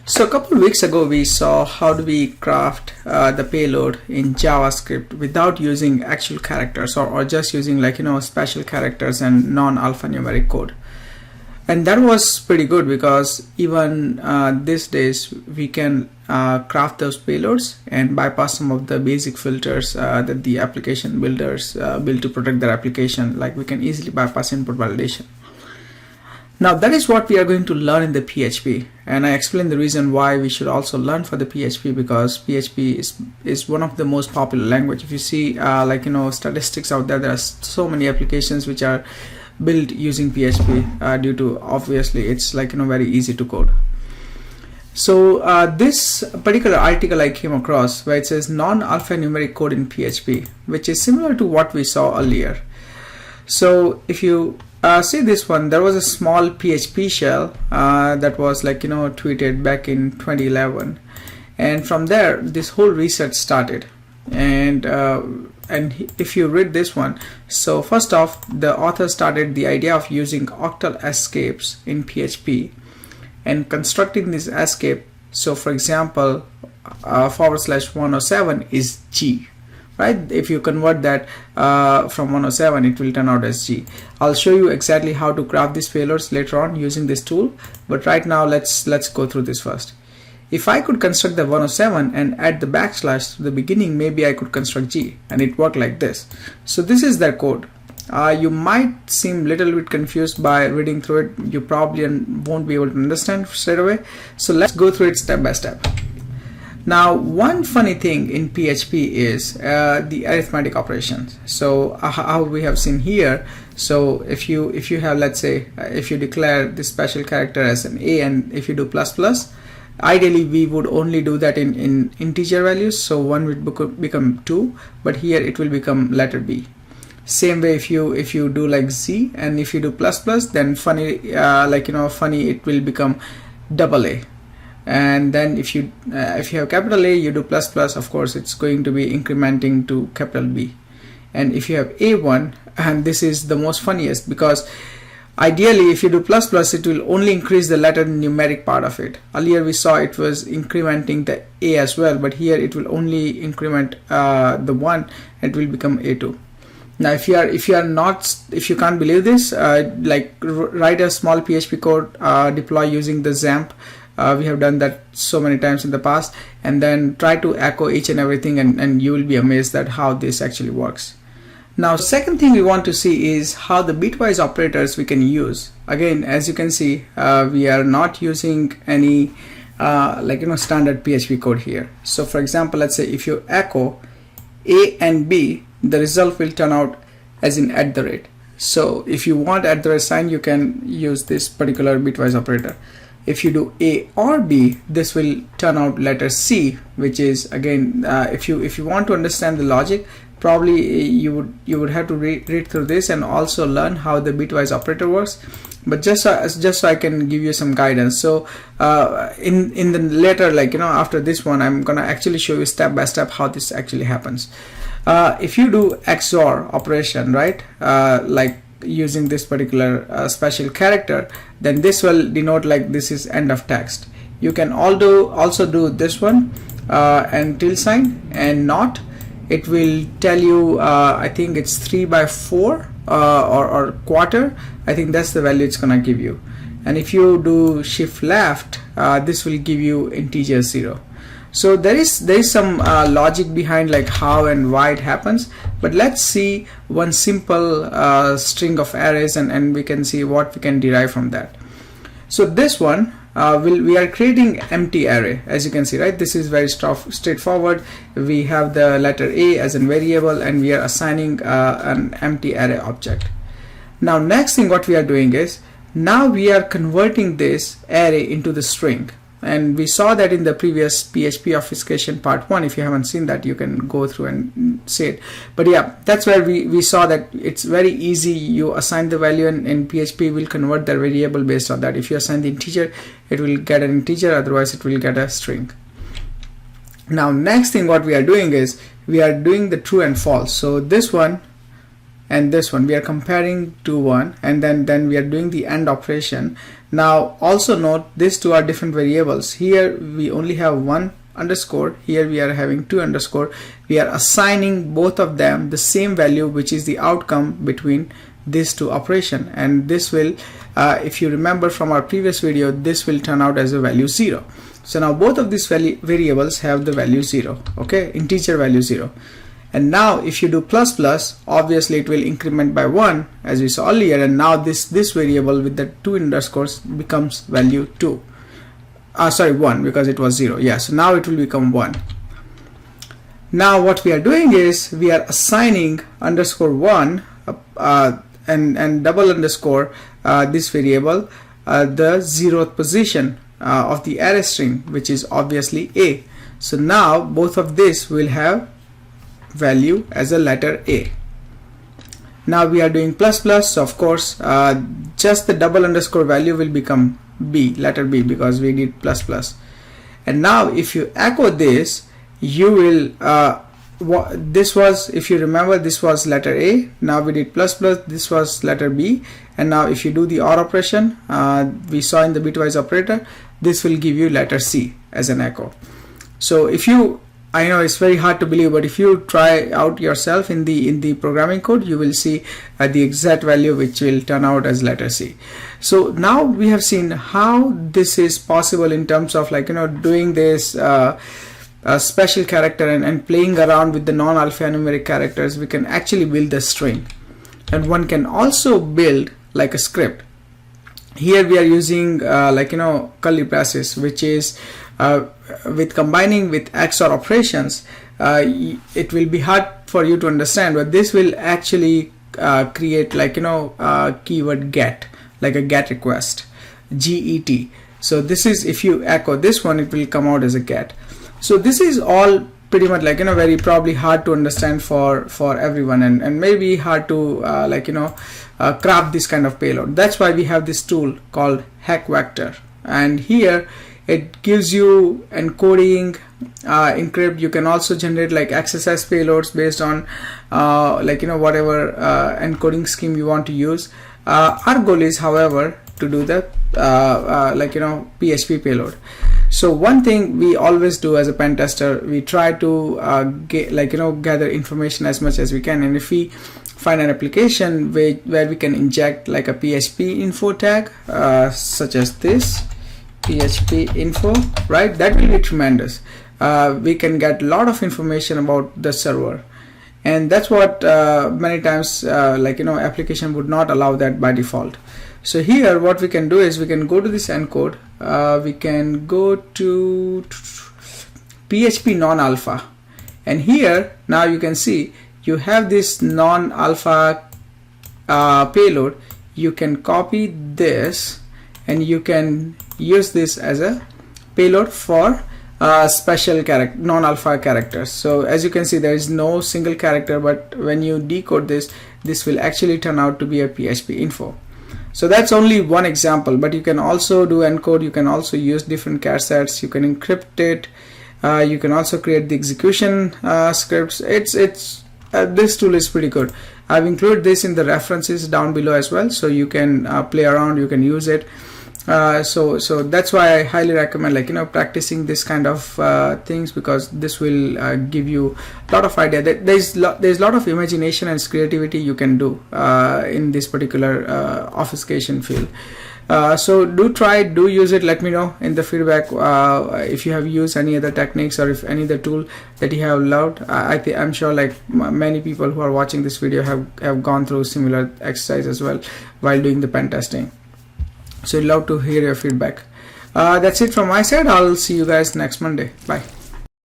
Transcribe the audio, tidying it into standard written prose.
So a couple of weeks ago we saw how do we craft the payload in JavaScript without using actual characters or just using special characters and non-alphanumeric code. And that was pretty good because even these days we can craft those payloads and bypass some of the basic filters that the application builders build to protect their application. Like we can easily bypass input validation. Now that is what we are going to learn in the PHP, and I explained the reason why we should also learn for the PHP, because PHP is one of the most popular language. If you see statistics out there, there are so many applications which are built using PHP due to obviously it's very easy to code. So this particular article I came across where it says non-alphanumeric code in PHP, which is similar to what we saw earlier. So if you see this one, there was a small PHP shell that was tweeted back in 2011, and from there this whole research started. And if you read this one, so first off, the author started the idea of using octal escapes in PHP and constructing this escape. So for example, /107 is G. Right? If you convert that from 107, it will turn out as G. I'll show you exactly how to craft these payloads later on using this tool, but right now let's go through this first. If I could construct the 107 and add the backslash to the beginning, maybe I could construct G, and it worked like this. So this is their code. You might seem a little bit confused by reading through it. You probably won't be able to understand straight away. So let's go through it step by step. Now, one funny thing in PHP is the arithmetic operations. So how we have seen here. So if you have, let's say, if you declare this special character as an A, and if you do plus, ideally we would only do that in integer values. So 1 would become 2, but here it will become letter B. Same way if you do like Z, and if you do plus, then funny it will become double A. And then if you have capital A, you do plus, of course it's going to be incrementing to capital B. And if you have A1, and this is the most funniest, because ideally if you do plus, it will only increase the letter numeric part of it. Earlier we saw it was incrementing the A as well, but here it will only increment the 1, and it will become A2. Now if you can't believe this, write a small PHP code, deploy using the XAMPP. We have done that so many times in the past, and then try to echo each and everything, and you will be amazed at how this actually works. Now, second thing we want to see is how the bitwise operators we can use. Again, as you can see, we are not using any standard PHP code here. So for example, let's say if you echo A and B, the result will turn out as in @. So if you want @ sign, you can use this particular bitwise operator. If you do A or B, this will turn out letter C, which is again, if you want to understand the logic, probably you would have to read through this and also learn how the bitwise operator works. But just so I can give you some guidance. So in the later, after this one, I'm gonna actually show you step by step how this actually happens. If you do XOR operation, right, using this particular special character, then this will denote this is end of text. You can also do this one and tilde sign and not. It will tell you I think it's 3/4 or quarter. I think that's the value it's gonna give you. And if you do shift left, this will give you integer 0. So there is some logic behind how and why it happens, but let's see one simple string of arrays, and we can see what we can derive from that. So this one we are creating empty array, as you can see, right? This is very straightforward. We have the letter A as a variable, and we are assigning an empty array object. Now next thing what we are doing is, now we are converting this array into the string. And we saw that in the previous PHP obfuscation part 1. If you haven't seen that, you can go through and see it. But yeah, that's where we saw that it's very easy. You assign the value, and PHP will convert the variable based on that. If you assign the integer, it will get an integer, otherwise it will get a string. Now next thing what we are doing is, we are doing the true and false. So this one, and this one, we are comparing to one, and then we are doing the AND operation. Now also note these two are different variables. Here we only have one underscore, here we are having two underscore. We are assigning both of them the same value, which is the outcome between these two operation, and this will if you remember from our previous video, this will turn out as a value 0. So now both of these variables have the value 0, okay, integer value 0. And now if you do plus plus, obviously it will increment by 1 as we saw earlier, and now this variable with the two underscores becomes value 2. Sorry, 1, because it was 0. Yeah, so now it will become 1. Now what we are doing is we are assigning underscore 1 and double underscore this variable the 0th position of the array string, which is obviously A. So now both of this will have value as a letter A. Now we are doing plus plus, so of course just the double underscore value will become B, letter B, because we did plus plus. And now if you echo this, you will this was, if you remember, this was letter A, now we did plus plus, this was letter B, and now if you do the OR operation we saw in the bitwise operator, this will give you letter C as an echo. So if you, I know it's very hard to believe, but if you try out yourself in the programming code, you will see the exact value which will turn out as letter C. So now we have seen how this is possible in terms of, like, doing this special character and playing around with the non-alphanumeric characters. We can actually build a string, and one can also build like a script. Here we are using curly braces, which is with combining with XOR operations, it will be hard for you to understand, but this will actually create keyword get, like a get request, GET. So this is, if you echo this one, it will come out as a get. So this is all pretty much very probably hard to understand for everyone, and maybe hard to craft this kind of payload. That's why we have this tool called Hack Vector, and here it gives you encoding, encrypt. You can also generate like XSS payloads based on whatever encoding scheme you want to use. Our goal is, however, to do the PHP payload. So one thing we always do as a pen tester, we try to gather information as much as we can, and if we find an application where we can inject like a PHP info tag such as this PHP info, right, that will be tremendous. We can get a lot of information about the server, and that's what many times application would not allow that by default. So here what we can do is we can go to this encode, we can go to PHP non-alpha, and here now you can see you have this non-alpha payload. You can copy this and you can use this as a payload for special character, non-alpha characters. So as you can see, there is no single character, but when you decode this, this will actually turn out to be a PHP info. So that's only one example, but you can also do encode. You can also use different char sets. You can encrypt it. You can also create the execution scripts. This tool is pretty good. I've included this in the references down below as well, so you can play around. You can use it. So that's why I highly recommend practicing this kind of things, because this will give you a lot of idea. There's a lot of imagination and creativity you can do in this particular obfuscation field. So do try, do use it. Let me know in the feedback if you have used any other techniques or if any other tool that you have loved. I'm sure many people who are watching this video have gone through similar exercise as well while doing the pen testing. So I'd love to hear your feedback. That's it from my side. I'll see you guys next Monday. Bye.